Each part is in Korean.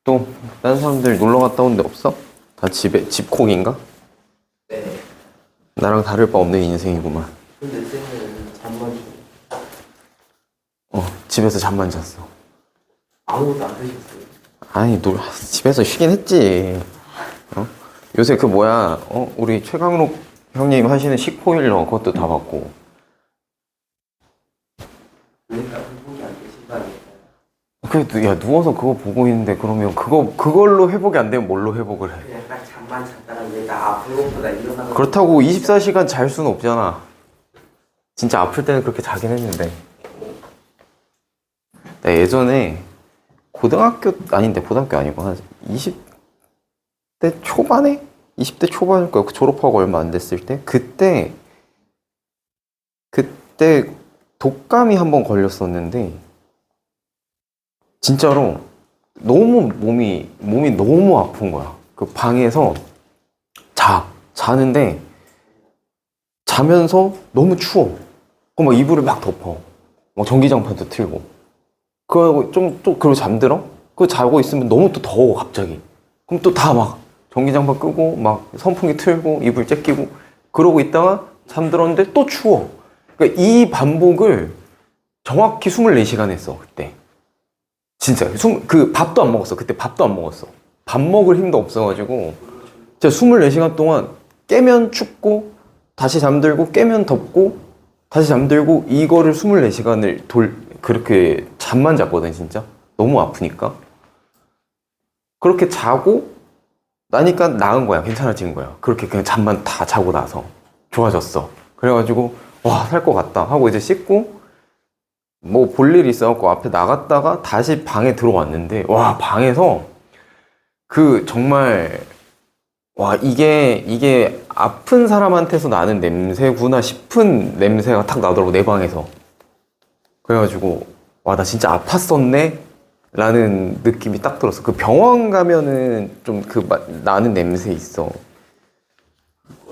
또 다른 사람들 놀러 갔다 온 데 없어? 다 집콕인가? 네. 나랑 다를 바 없는 인생이구만. 근데 쟤는 잠만 줘. 집에서 잠만 잤어. 아무것도 안 드셨어요? 아니, 집에서 쉬긴 했지. 요새 그 뭐야, 우리 최강록 형님 하시는 식포일러 그것도 다 받고. 그러니까 회복이 안 되신다니까. 그래, 야, 누워서 그거 보고 있는데, 그러면 그걸로 회복이 안 되면 뭘로 회복을 해? 그냥 딱 잠만 잤다가 내가 아픈 것보다 일어나는. 그렇다고 24시간 잘 수는 없잖아. 진짜 아플 때는 그렇게 자긴 했는데. 나 예전에 고등학교 아니고 한 20대 초반에? 20대 초반일 거야. 졸업하고 얼마 안 됐을 때? 그때 독감이 한 번 걸렸었는데, 진짜로 너무 몸이 너무 아픈 거야. 그 방에서 자는데 자면서 너무 추워. 그럼 막 이불을 막 덮어. 막 전기장판도 틀고. 그러고 그리고 잠들어? 그거 자고 있으면 너무 또 더워, 갑자기. 그럼 또 다 막 전기장판 끄고, 막 선풍기 틀고, 이불 째끼고, 그러고 있다가 잠들었는데 또 추워. 그러니까 이 반복을 정확히 24시간 했어, 그때. 진짜. 밥도 안 먹었어. 그때 밥도 안 먹었어. 밥 먹을 힘도 없어가지고. 진짜 24시간 동안 깨면 춥고, 다시 잠들고, 깨면 덥고, 다시 잠들고, 이거를 24시간을 그렇게 잠만 잤거든, 진짜. 너무 아프니까. 그렇게 자고 나니까 나은 거야. 괜찮아진 거야. 그렇게 그냥 잠만 다 자고 나서. 좋아졌어. 그래가지고, 와, 살 것 같다 하고 이제 씻고, 뭐 볼 일이 있어갖고 앞에 나갔다가 다시 방에 들어왔는데, 와, 방에서 정말, 와, 이게 아픈 사람한테서 나는 냄새구나 싶은 냄새가 탁 나더라고, 내 방에서. 그래가지고, 와, 나 진짜 아팠었네? 라는 느낌이 딱 들었어. 그 병원 가면은 좀 나는 냄새 있어.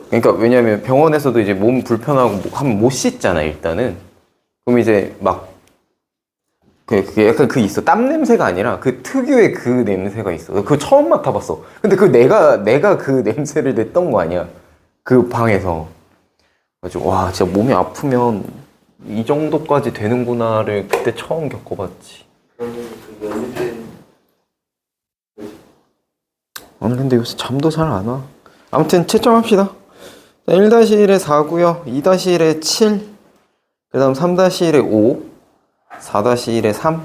그러니까 왜냐면 병원에서도 이제 몸 불편하고 하면 못 씻잖아, 일단은. 그럼 이제 막, 그게 약간 있어. 땀 냄새가 아니라 그 특유의 그 냄새가 있어. 그거 처음 맡아봤어. 근데 내가 그 냄새를 냈던 거 아니야. 그 방에서. 그래가지고, 와, 진짜 몸이 아프면 이 정도까지 되는구나를 그때 처음 겪어봤지. 그러면 그 연습은 아니, 근데 요새 잠도 잘 안 와. 아무튼 채점합시다. 1-1에 4고요. 2-1에 7. 그 다음 3-1에 5. 4-1에 3.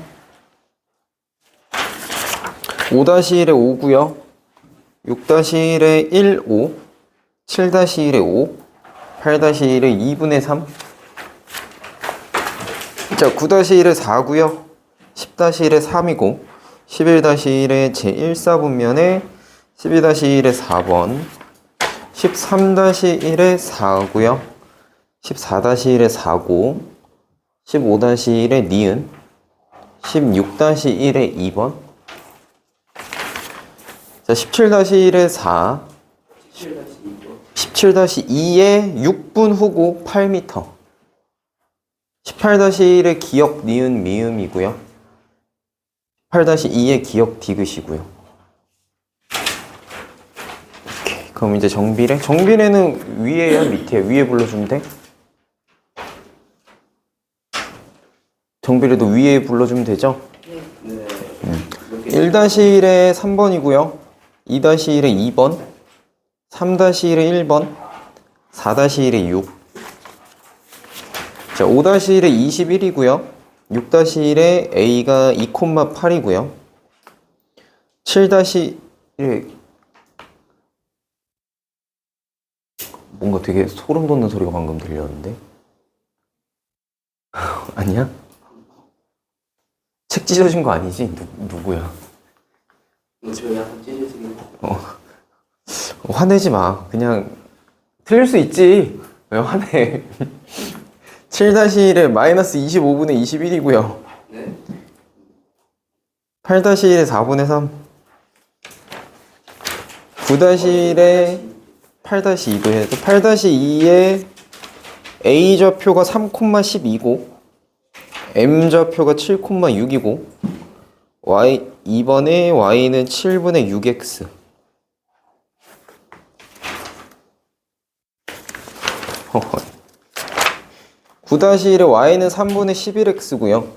5-1에 5고요. 6-1에 1, 5. 7-1에 5. 8-1에 2분의 3. 자, 9-1에 4고요. 10-1에 3이고 11-1에 제1사분면에 12-1에 4번. 13-1에 4고요. 14-1에 4고. 15-1에 니은. 16-1에 2번. 자, 17-1에 4. 17-2에 6분 후고 8m. 18-1에 기역 니은 미음이고요. 18-2에 기역 디귿이고요. 오케이. 그럼 이제 정비례. 정비례는 위에야 밑에야? 위에 불러주면 돼? 정비례도 위에 불러주면 되죠? 네. 1-1에 3번이고요. 2-1에 2번. 3-1에 1번. 4-1에 6. 자, 5-1에 21이고요. 6-1에 A가 2,8이고요. 7-1에 뭔가 되게 소름 돋는 소리가 방금 들렸는데? 아니야? 책 찢어진 거 아니지? 누구야? 저 약간 찢어지긴 화내지 마. 그냥 틀릴 수 있지. 왜 화내? 7-1에 마이너스 25분의 21이고요. 네. 8-1에 4분의 3. 9-1에 8-2도 해도 8-2에 A좌표가 3,12고 M좌표가 7,6이고 2번에 y는 7분의 6x. 9-1에 y는 3분의 11x고요.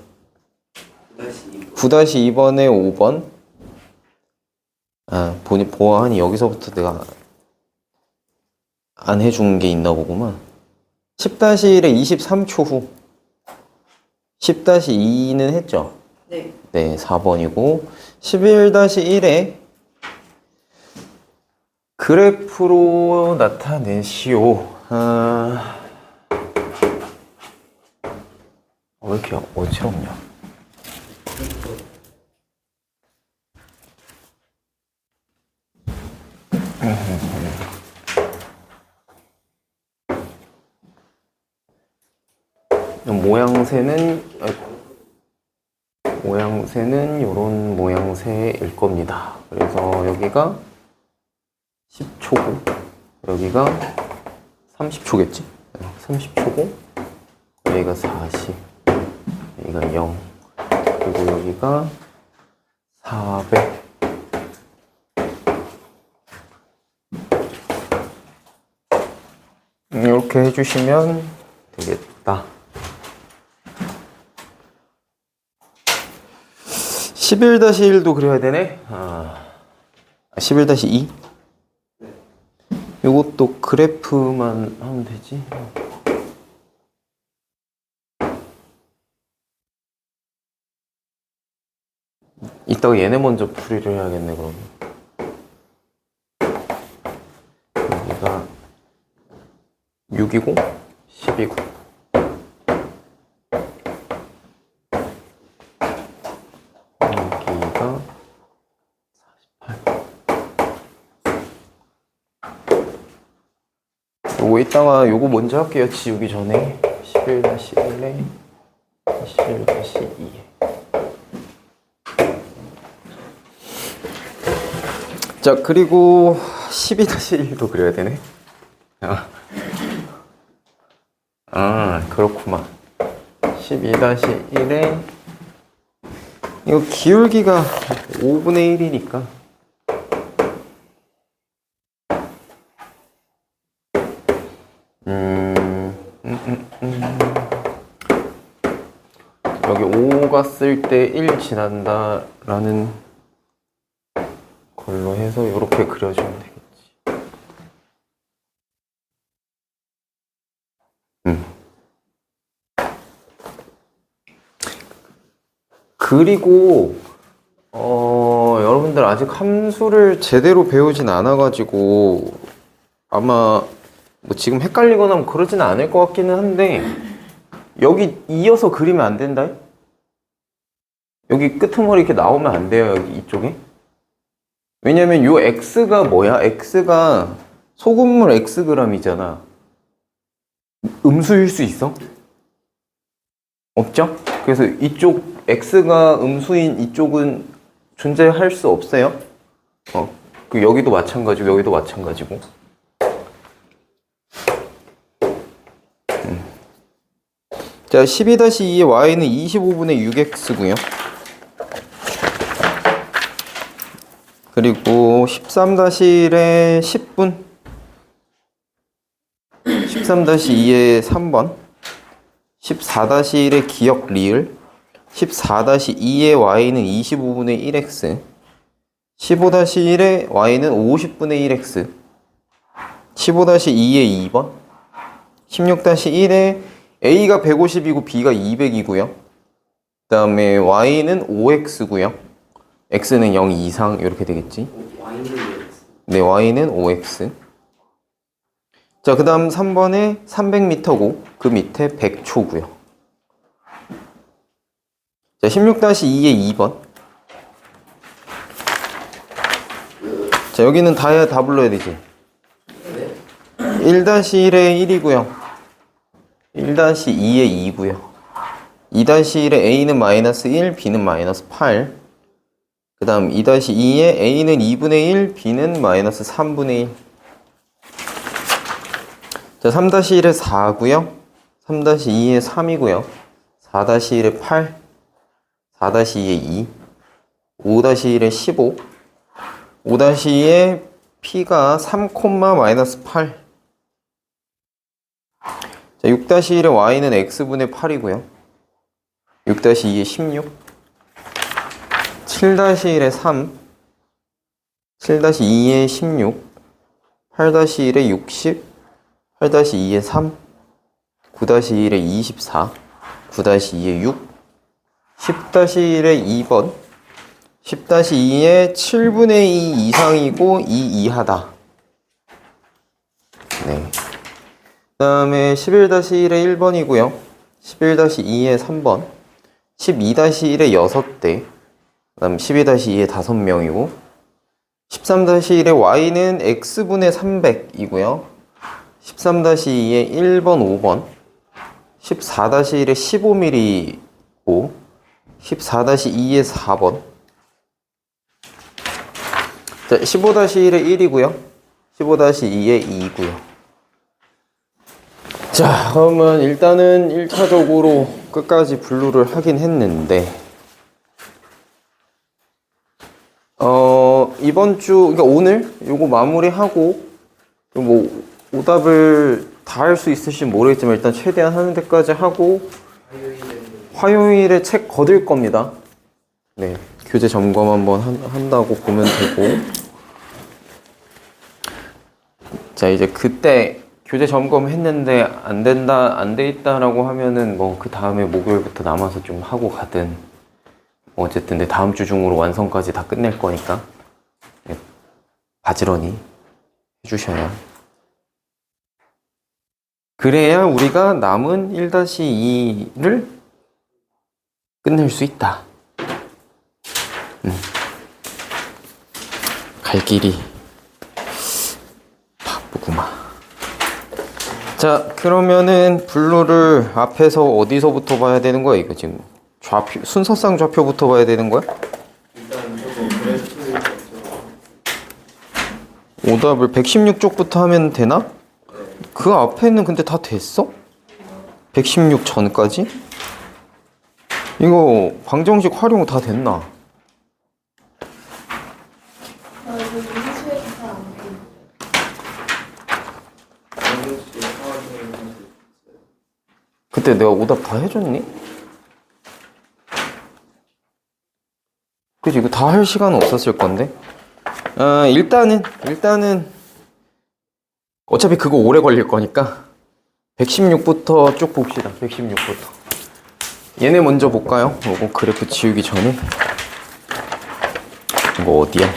9-2번에 5번. 보아하니 여기서부터 내가 안 해준 게 있나 보구만. 10-1에 23초 후. 10-2는 했죠? 네. 네, 4번이고. 11-1에 그래프로 나타내시오. 왜 이렇게 어지럽냐? 모양새는 요런 모양새일 겁니다. 그래서 여기가 10초고 여기가 30초겠지? 30초고 여기가 40 여기가 0 그리고 여기가 400 이렇게 해주시면 되겠다. 11-1도 그려야 되네? 11-2? 요것도 그래프만 하면 되지? 이따가 얘네 먼저 풀이를 해야겠네, 그럼. 여기가 6이고, 10이고. 여기가 48. 요거 이따가 요거 먼저 할게요. 지우기 전에. 11-1에 11-2에. 자, 그리고 12-1도 그려야 되네. 그렇구만. 12-1에 이거 기울기가 5분의 1이니까 여기 5가 쓸 때 1 지난다 라는 걸로 해서 이렇게 그려주면 되겠지. 그리고 여러분들 아직 함수를 제대로 배우진 않아가지고 아마 뭐 지금 헷갈리거나 뭐 그러지는 않을 것 같기는 한데 여기 이어서 그리면 안 된다. 여기 끄트머리 이렇게 나오면 안 돼요. 여기 이쪽에. 왜냐면 요 x가 뭐야? x가 소금물 xg이잖아. 음수일 수 있어? 없죠? 그래서 이쪽 x가 음수인 이쪽은 존재할 수 없어요. 그 여기도 마찬가지고 여기도 마찬가지고. 자, 12-2의 y는 25분의 6x고요. 그리고 13-1의 10분 13-2의 3번 14-1의 기억 리을 14-2의 y는 25분의 1x 15-1의 y는 50분의 1x 15-2의 2번 16-1의 a가 150이고 b가 200이고요. 그 다음에 y는 5x고요. x는 0 이상 이렇게 되겠지. 네, y는 5x. 자, 그 다음 3번에 300m고 그 밑에 100초고요. 자, 16-2의 2번. 자, 여기는 다 불러야 되지. 1-1의 1이고요. 1-2의 2고요. 2-1의 a는 마이너스 1, b는 마이너스 8. 그 다음 2-2의 a는 2분의 1, b는 마이너스 3분의 1. 자, 3-1의 4고요. 3-2의 3이고요. 4-1의 8. 4-2의 2. 5-1에 15. 5-2에 P가 3, 마이너스 8. 자, 6-1에 Y는 X분의 8이고요. 6-2에 16. 7-1에 3. 7-2에 16. 8-1에 60. 8-2에 3. 9-1에 24. 9-2에 6. 10-1에 2번. 10-2에 7분의 2 이상이고 2 이하다. 네. 그 다음에 11-1에 1번이고요. 11-2에 3번. 12-1에 6대. 그 다음 12-2에 5명이고. 13-1에 y는 x분의 300이고요. 13-2에 1번, 5번. 14-1에 15mm고. 14-2에 4번. 자, 15-1에 1이고요. 15-2에 2고요. 자, 그러면 일단은 1차적으로 끝까지 분류를 하긴 했는데 이번 주, 그러니까 오늘 요거 마무리하고 뭐 오답을 다 할 수 있을지 모르겠지만 일단 최대한 하는 데까지 하고 화요일에 책 거둘 겁니다. 네, 교재 점검 한번 한다고 보면 되고. 자, 이제 그때 교재 점검했는데 안 된다, 안 돼 있다라고 하면은 뭐 그 다음에 목요일부터 남아서 좀 하고 가든 어쨌든 내 다음 주 중으로 완성까지 다 끝낼 거니까 네, 바지런히 해주셔야. 그래야 우리가 남은 1-2를 끝낼 수 있다. 갈 길이 바쁘구만. 자, 그러면은 분류를 앞에서 어디서부터 봐야 되는 거야? 이거 지금 좌표, 순서상 좌표부터 봐야 되는 거야? 일단 저거 그래프를 오답을 116쪽부터 하면 되나? 그 앞에는 근데 다 됐어? 116 전까지? 이거 방정식 활용 다 됐나? 그때 내가 오답 다 해줬니? 그치, 이거 다 할 시간은 없었을 건데. 일단은 어차피 그거 오래 걸릴 거니까 116부터 쭉 봅시다. 116부터. 얘네 먼저 볼까요? 요거 그래프 지우기 전에. 이거 어디야?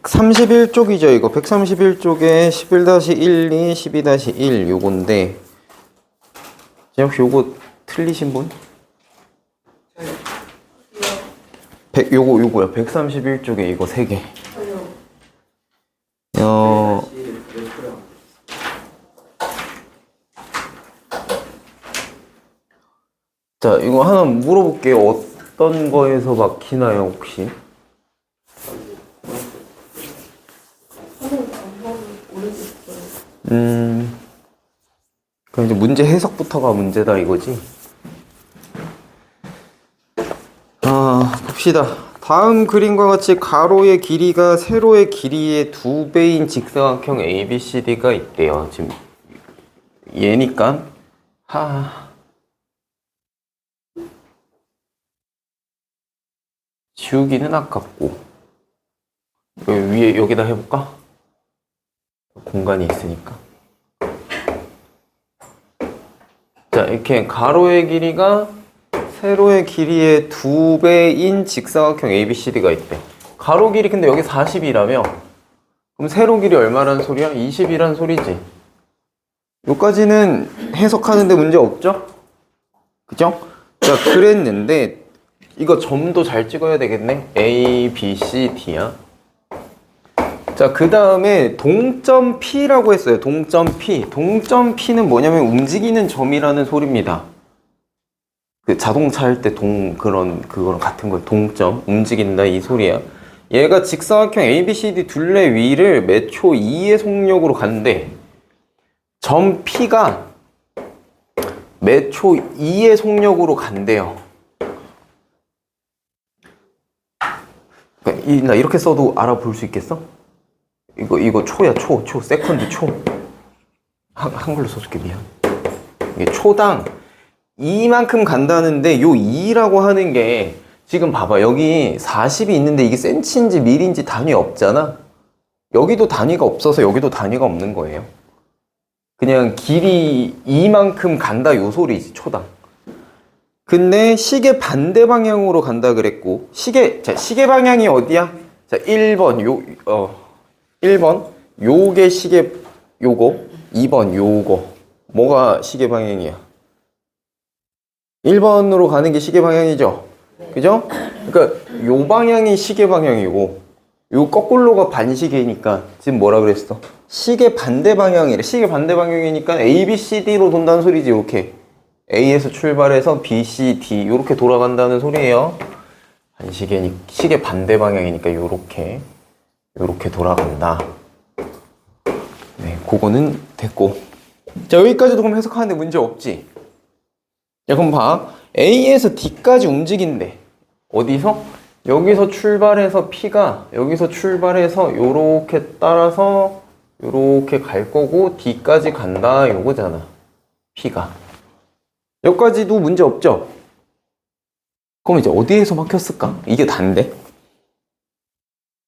131쪽이죠. 이거 131쪽에 11-12, 12-1 요건데 혹시 요거 틀리신 분? 요거요. 131쪽에 이거 3개. 자, 이거 하나 물어볼게요. 어떤 거에서 막히나요, 혹시? 그럼 이제 문제 해석부터가 문제다 이거지? 봅시다. 다음 그림과 같이 가로의 길이가 세로의 길이의 2배인 직사각형 ABCD가 있대요. 지금 얘니까 지우기는 아깝고 위에 여기다 해볼까? 공간이 있으니까. 자, 이렇게 가로의 길이가 세로의 길이의 2배인 직사각형 ABCD가 있대. 가로 길이 근데 여기 40이라며? 그럼 세로 길이 얼마란 소리야? 20이란 소리지. 여기까지는 해석하는데 문제 없죠? 그죠? 자, 그랬는데 이거 점도 잘 찍어야 되겠네. A, B, C, D야. 자, 그 다음에 동점 P라고 했어요. 동점 P. 동점 P는 뭐냐면 움직이는 점이라는 소리입니다. 그 자동차 할 때 그거랑 같은 거 동점, 움직인다 이 소리야. 얘가 직사각형 ABCD 둘레 위를 몇 초 2의 속력으로 간대. 점 P가 매 초 2의 속력으로 간대요. 그러니까 나 이렇게 써도 알아볼 수 있겠어? 이거 초야, 초. 세컨드 초. 한글로 써줄게, 미안. 이게 초당 2만큼 간다는데 요 2라고 하는 게 지금 봐봐. 여기 40이 있는데 이게 센치인지 밀인지 단위 없잖아. 여기도 단위가 없어서 여기도 단위가 없는 거예요. 그냥 길이 2만큼 간다 요 소리지, 초당. 근데 시계 반대 방향으로 간다 그랬고, 시계 방향이 어디야? 자, 1번, 1번, 요게 시계, 요거, 2번, 요거. 뭐가 시계 방향이야? 1번으로 가는 게 시계 방향이죠? 그죠? 그러니까 요 방향이 시계 방향이고, 요 거꾸로가 반시계니까, 지금 뭐라 그랬어? 시계 반대 방향이래. 시계 반대 방향이니까 A, B, C, D로 돈다는 소리지, 이렇게. A에서 출발해서 B, C, D 이렇게 돌아간다는 소리예요. 시계 반대 방향이니까 요렇게 돌아간다. 네, 그거는 됐고. 자, 여기까지도 그럼 해석하는데 문제 없지? 자, 그럼 봐. A에서 D까지 움직인대. 어디서? 여기서 출발해서 P가 여기서 출발해서 요렇게 따라서 요렇게 갈 거고 D까지 간다 요거잖아. P가. 여기까지도 문제 없죠? 그럼 이제 어디에서 막혔을까? 이게 단데?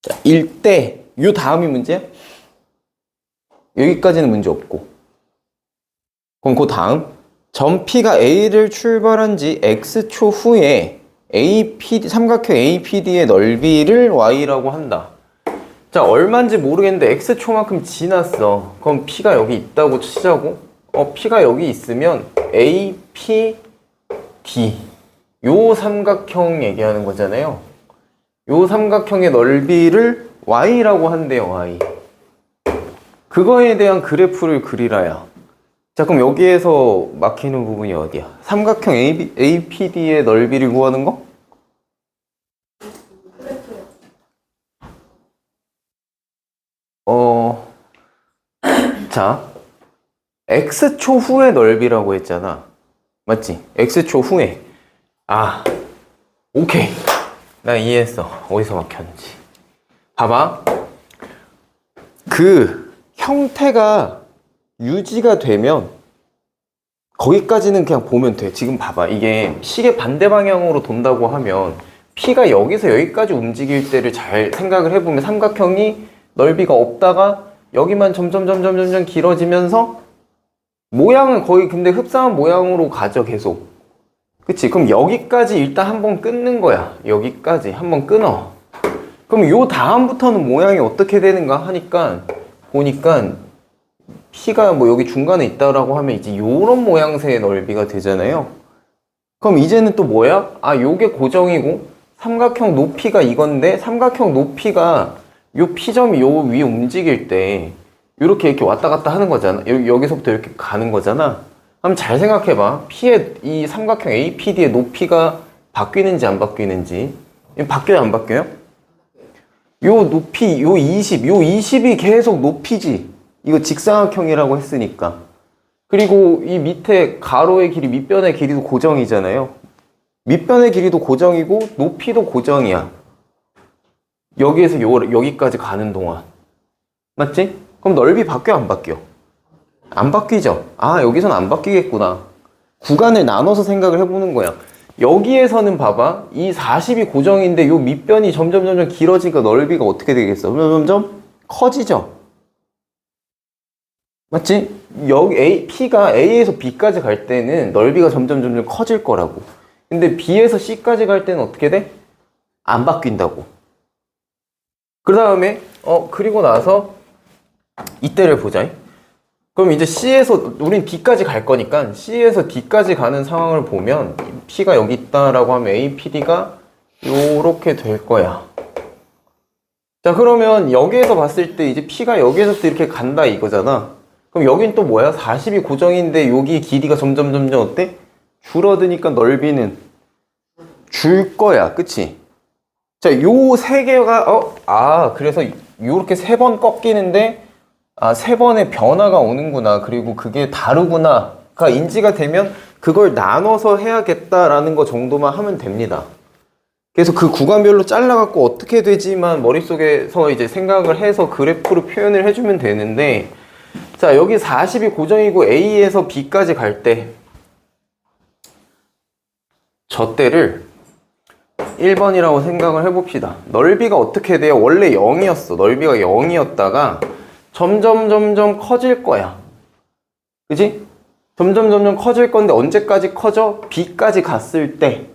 자, 일대, 요 다음이 문제야? 여기까지는 문제 없고. 그럼 그 다음, 점 P가 A를 출발한 지 X초 후에 삼각형 APD의 넓이를 Y라고 한다. 자, 얼마인지 모르겠는데 X초만큼 지났어. 그럼 P가 여기 있다고 치자고? P가 여기 있으면 APD 요 삼각형 얘기하는 거잖아요. 요 삼각형의 넓이를 Y라고 한대요. Y. 그거에 대한 그래프를 그리라야. 자, 그럼 여기에서 막히는 부분이 어디야? 삼각형 APD의 넓이를 구하는 거? 자, X초 후의 넓이라고 했잖아. 맞지? X초 후에. 오케이. 나 이해했어. 어디서 막혔는지. 봐봐. 그 형태가 유지가 되면 거기까지는 그냥 보면 돼. 지금 봐봐. 이게 시계 반대 방향으로 돈다고 하면 P가 여기서 여기까지 움직일 때를 잘 생각을 해보면 삼각형이 넓이가 없다가 여기만 점점 길어지면서 모양은 거의 근데 흡사한 모양으로 가죠, 계속. 그치? 그럼 여기까지 일단 한번 끊는 거야. 여기까지 한번 끊어. 그럼 요 다음부터는 모양이 어떻게 되는가 하니까 보니까 P가 뭐 여기 중간에 있다라고 하면 이제 요런 모양새의 넓이가 되잖아요. 그럼 이제는 또 뭐야? 요게 고정이고 삼각형 높이가 이건데 삼각형 높이가 요 P점이 요 위에 움직일 때 이렇게 왔다 갔다 하는 거잖아. 여기서부터 이렇게 가는 거잖아. 한번 잘 생각해봐. P의 이 삼각형 APD의 높이가 바뀌는지 안 바뀌는지. 바뀌어요, 안 바뀌어요? 요 높이, 요 20이 계속 높이지. 이거 직사각형이라고 했으니까. 그리고 이 밑에 가로의 길이, 밑변의 길이도 고정이잖아요. 밑변의 길이도 고정이고 높이도 고정이야. 여기에서 여기까지 가는 동안. 맞지? 그럼 넓이 바뀌어, 안 바뀌어? 안 바뀌죠? 여기서는 안 바뀌겠구나. 구간을 나눠서 생각을 해보는 거야. 여기에서는 봐봐. 이 40이 고정인데 요 밑변이 점점 길어지니까 넓이가 어떻게 되겠어? 점점 커지죠? 맞지? 여기 P가 A에서 B까지 갈 때는 넓이가 점점 커질 거라고. 근데 B에서 C까지 갈 때는 어떻게 돼? 안 바뀐다고. 그 다음에 그리고 나서 이때를 보자. 그럼 이제 C에서 우린 D까지 갈 거니까 C에서 D까지 가는 상황을 보면 P가 여기 있다라고 하면 APD가 요렇게 될 거야. 자, 그러면 여기에서 봤을 때 이제 P가 여기에서부터 이렇게 간다 이거잖아. 그럼 여긴 또 뭐야? 40이 고정인데 여기 길이가 점점 어때? 줄어드니까 넓이는 줄 거야. 그치? 자, 요 세 개가 그래서 요렇게 3번 꺾이는데 아, 세 번의 변화가 오는구나. 그리고 그게 다르구나가 인지가 되면 그걸 나눠서 해야겠다라는 거 정도만 하면 됩니다. 그래서 그 구간별로 잘라갖고 어떻게 되지만 머릿속에서 이제 생각을 해서 그래프로 표현을 해주면 되는데, 자, 여기 40이 고정이고 A에서 B까지 갈 때, 저 때를 1번이라고 생각을 해봅시다. 넓이가 어떻게 돼요? 원래 0이었어. 넓이가 0이었다가 점점 커질 거야. 그지? 점점 커질 건데 언제까지 커져? B까지 갔을 때.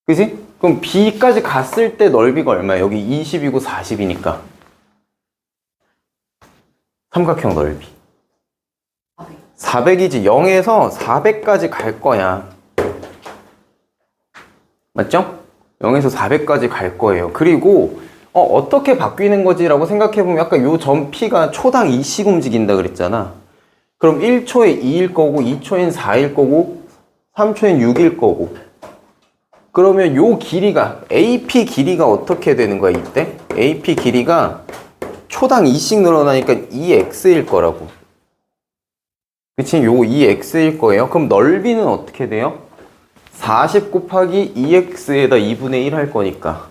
그지? 그럼 B까지 갔을 때 넓이가 얼마야? 여기 20이고 40이니까. 삼각형 넓이. 400이지. 0에서 400까지 갈 거야. 맞죠? 0에서 400까지 갈 거예요. 그리고 어떻게 바뀌는 거지라고 생각해보면 아까 요 점 P가 초당 2씩 움직인다 그랬잖아. 그럼 1초에 2일 거고 2초엔 4일 거고 3초엔 6일 거고, 그러면 요 길이가 AP 길이가 어떻게 되는 거야 이때? AP 길이가 초당 2씩 늘어나니까 2x일 거라고. 그치? 요 2x일 거예요. 그럼 넓이는 어떻게 돼요? 40 곱하기 2x에다 2분의 1 할 거니까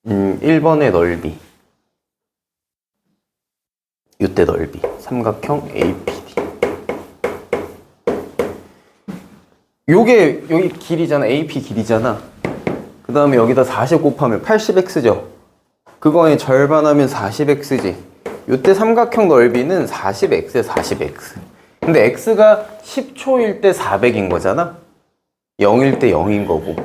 1번의 넓이, 이때 넓이 삼각형 APD. 요게 여기 길이잖아. AP 길이잖아. 그 다음에 여기다 40 곱하면 80x죠. 그거의 절반하면 40x지. 요때 삼각형 넓이는 40x에 40x. 근데 x가 10초일 때 400인 거잖아. 0일 때 0인 거고.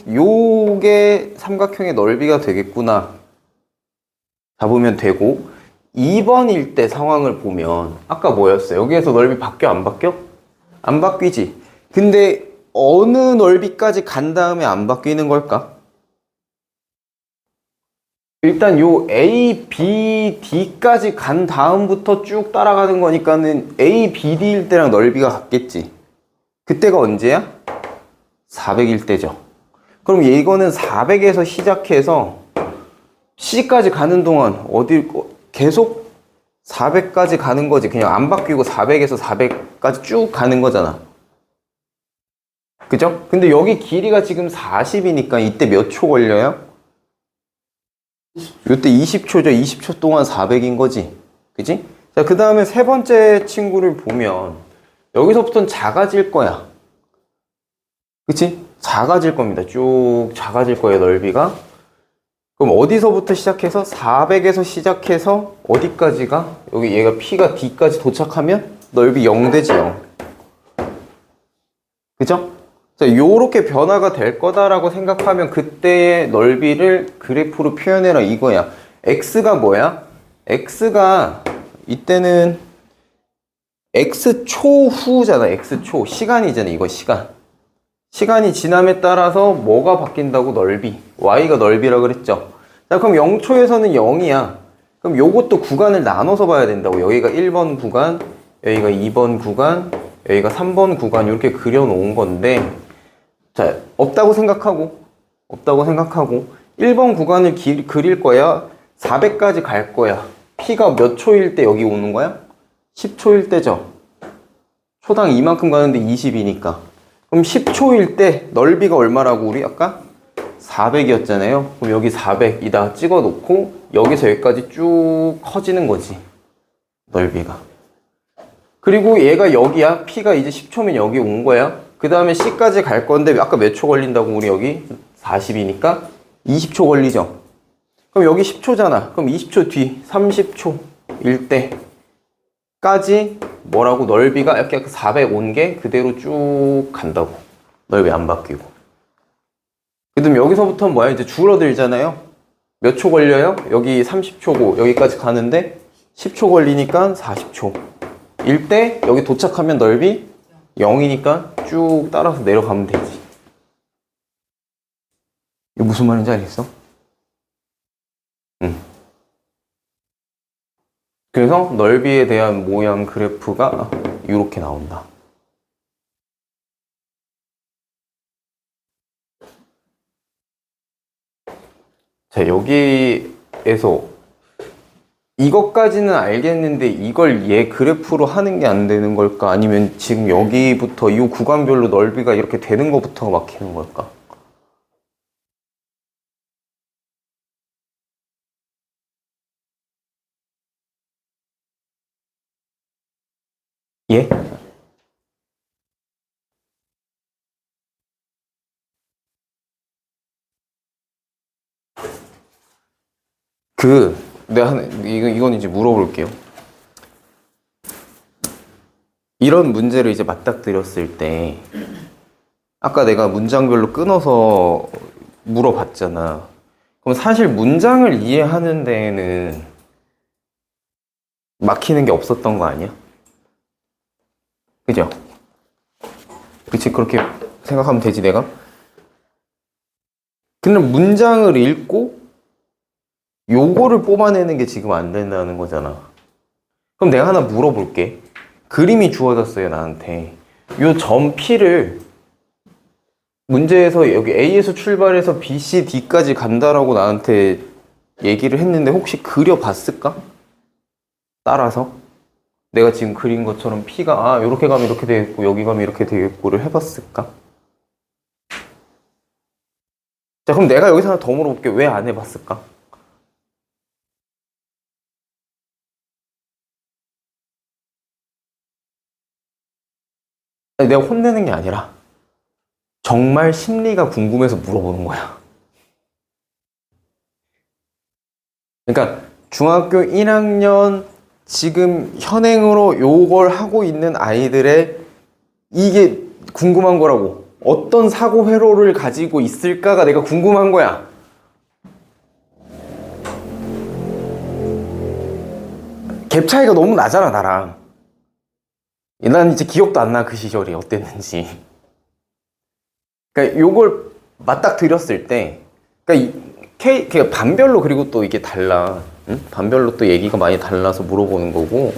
요게 삼각형의 넓이가 되겠구나. 잡으면 되고, 2번일 때 상황을 보면 아까 뭐였어요? 여기에서 넓이 바뀌어 안 바뀌어? 안 바뀌지. 근데 어느 넓이까지 간 다음에 안 바뀌는 걸까? 일단 요 A, B, D까지 간 다음부터 쭉 따라가는 거니까는 A, B, D일 때랑 넓이가 같겠지. 그때가 언제야? 400일 때죠. 그럼 이거는 400에서 시작해서 C까지 가는 동안 계속 400까지 가는 거지. 그냥 안 바뀌고 400에서 400까지 쭉 가는 거잖아. 그죠? 근데 여기 길이가 지금 40이니까 이때 몇 초 걸려요? 이때 20초죠. 20초 동안 400인 거지. 그지? 자, 그 다음에 세 번째 친구를 보면 여기서부터는 작아질 거야. 그치? 작아질 겁니다. 쭉 작아질 거예요, 넓이가. 그럼 어디서부터 시작해서 400에서 시작해서 어디까지가? 여기 얘가 P가 D까지 도착하면 넓이 0 되지, 0. 그죠? 자, 요렇게 변화가 될 거다라고 생각하면 그때의 넓이를 그래프로 표현해라 이거야. X가 뭐야? X가 이때는 X초 후잖아. X초. 시간이잖아. 이거 시간. 시간이 지남에 따라서 뭐가 바뀐다고? 넓이. Y가 넓이라 그랬죠. 자, 그럼 0초에서는 0이야. 그럼 요것도 구간을 나눠서 봐야 된다고. 여기가 1번 구간, 여기가 2번 구간, 여기가 3번 구간 이렇게 그려놓은 건데, 자, 없다고 생각하고 1번 구간을 그릴 거야. 400까지 갈 거야. P가 몇 초일 때 여기 오는 거야? 10초일 때죠. 초당 이만큼 가는데 20이니까. 그럼 10초일 때 넓이가 얼마라고 우리 아까? 400이었잖아요. 그럼 여기 400이다 찍어 놓고 여기서 여기까지 쭉 커지는 거지. 넓이가. 그리고 얘가 여기야. P가 이제 10초면 여기 온 거야. 그 다음에 C까지 갈 건데 아까 몇 초 걸린다고 우리 여기 40이니까 20초 걸리죠. 그럼 여기 10초잖아. 그럼 20초 뒤 30초일 때까지 뭐라고? 넓이가 이렇게 400 온 게 그대로 쭉 간다고. 넓이 안 바뀌고. 그다음 여기서부터는 뭐야? 이제 줄어들잖아요. 몇 초 걸려요? 여기 30초고 여기까지 가는데 10초 걸리니까 40초. 일 때 여기 도착하면 넓이 0이니까 쭉 따라서 내려가면 되지. 이거 무슨 말인지 알겠어? 응. 그래서 넓이에 대한 모양 그래프가 이렇게 나온다. 자, 여기 이것까지는 알겠는데 이걸 얘 그래프로 하는 게 안 되는 걸까? 아니면 지금 여기부터 이 구간별로 넓이가 이렇게 되는 것부터가 막히는 걸까? 예? 이건 이제 물어볼게요. 이런 문제를 이제 맞닥뜨렸을 때, 아까 내가 문장별로 끊어서 물어봤잖아. 그럼 사실 문장을 이해하는 데에는 막히는 게 없었던 거 아니야? 그죠? 그치, 그렇게 생각하면 되지, 내가? 근데 문장을 읽고 요거를 뽑아내는 게 지금 안 된다는 거잖아. 그럼 내가 하나 물어볼게. 그림이 주어졌어요, 나한테. 요 점 P를 문제에서 여기 A에서 출발해서 B, C, D까지 간다라고 나한테 얘기를 했는데 혹시 그려봤을까? 따라서? 내가 지금 그린 것처럼 P가 요렇게 가면 이렇게 되겠고 여기 가면 이렇게 되겠고를 해봤을까? 자, 그럼 내가 여기서 하나 더 물어볼게. 왜 안 해봤을까? 아니, 내가 혼내는 게 아니라 정말 심리가 궁금해서 물어보는 거야. 그러니까 중학교 1학년 지금 현행으로 요걸 하고 있는 아이들의 이게 궁금한 거라고. 어떤 사고 회로를 가지고 있을까가 내가 궁금한 거야. 갭 차이가 너무 나잖아, 나랑. 난 이제 기억도 안 나, 그 시절이 어땠는지. 그러니까 요걸 맞닥뜨렸을 때, 그러니까 반별로 그리고 또 이게 달라. 응? 반별로 또 얘기가 많이 달라서 물어보는 거고.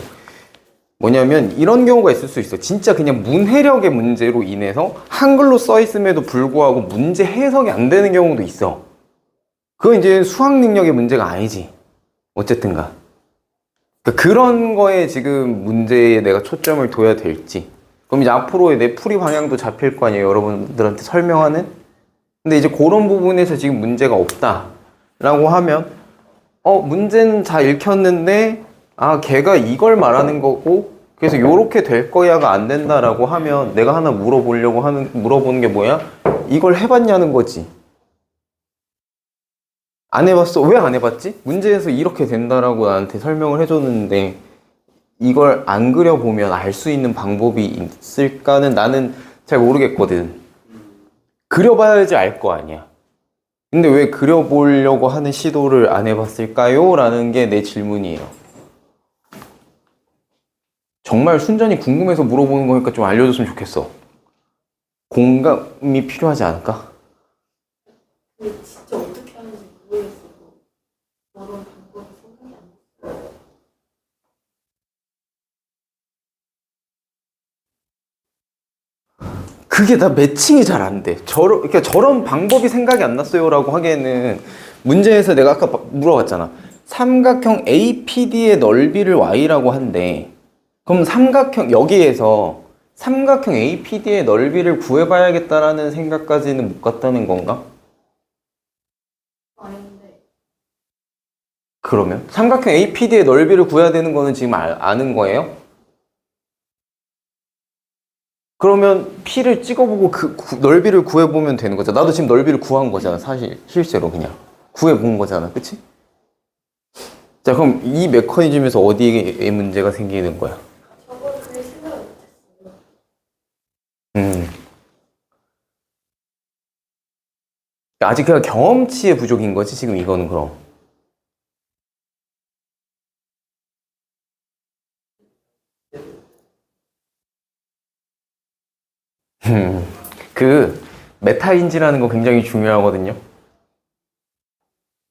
뭐냐면 이런 경우가 있을 수 있어. 진짜 그냥 문해력의 문제로 인해서 한글로 써 있음에도 불구하고 문제 해석이 안 되는 경우도 있어. 그건 이제 수학 능력의 문제가 아니지. 어쨌든가. 그러니까 그런 거에 지금 문제에 내가 초점을 둬야 될지. 그럼 이제 앞으로의 내 풀이 방향도 잡힐 거 아니에요. 여러분들한테 설명하는. 근데 이제 그런 부분에서 지금 문제가 없다라고 하면 문제는 다 읽혔는데 걔가 이걸 말하는 거고 그래서 요렇게 될 거야가 안 된다라고 하면 내가 하나 물어보는 게 뭐야? 이걸 해봤냐는 거지. 안 해봤어. 왜 안 해봤지? 문제에서 이렇게 된다라고 나한테 설명을 해줬는데 이걸 안 그려보면 알 수 있는 방법이 있을까는 나는 잘 모르겠거든. 그려봐야지 알 거 아니야. 근데 왜 그려보려고 하는 시도를 안 해봤을까요? 라는 게 내 질문이에요. 정말 순전히 궁금해서 물어보는 거니까 좀 알려줬으면 좋겠어. 공감이 필요하지 않을까? 근데 진짜 어떻게 하는지 모르겠어서 그런 방법이 생각이 안 나. 그게 다 매칭이 잘 안 돼. 그러니까 저런 방법이 생각이 안 났어요라고 하기에는 문제에서 내가 아까 물어봤잖아. 삼각형 APD의 넓이를 y라고 한대. 그럼 여기에서 삼각형 APD의 넓이를 구해봐야겠다라는 생각까지는 못 갔다는 건가? 아닌데 그러면 삼각형 APD의 넓이를 구해야 되는 거는 지금 아는 거예요? 그러면 P를 찍어보고 넓이를 구해보면 되는 거잖아. 나도 지금 넓이를 구한 거잖아. 사실 실제로 그냥 구해본 거잖아. 그치? 자, 그럼 이 메커니즘에서 어디에 문제가 생기는 거야? 저걸 그릴 생각을 못했어요. 아직 그냥 경험치의 부족인 거지 지금 이거는. 그럼 그 메타인지라는 거 굉장히 중요하거든요.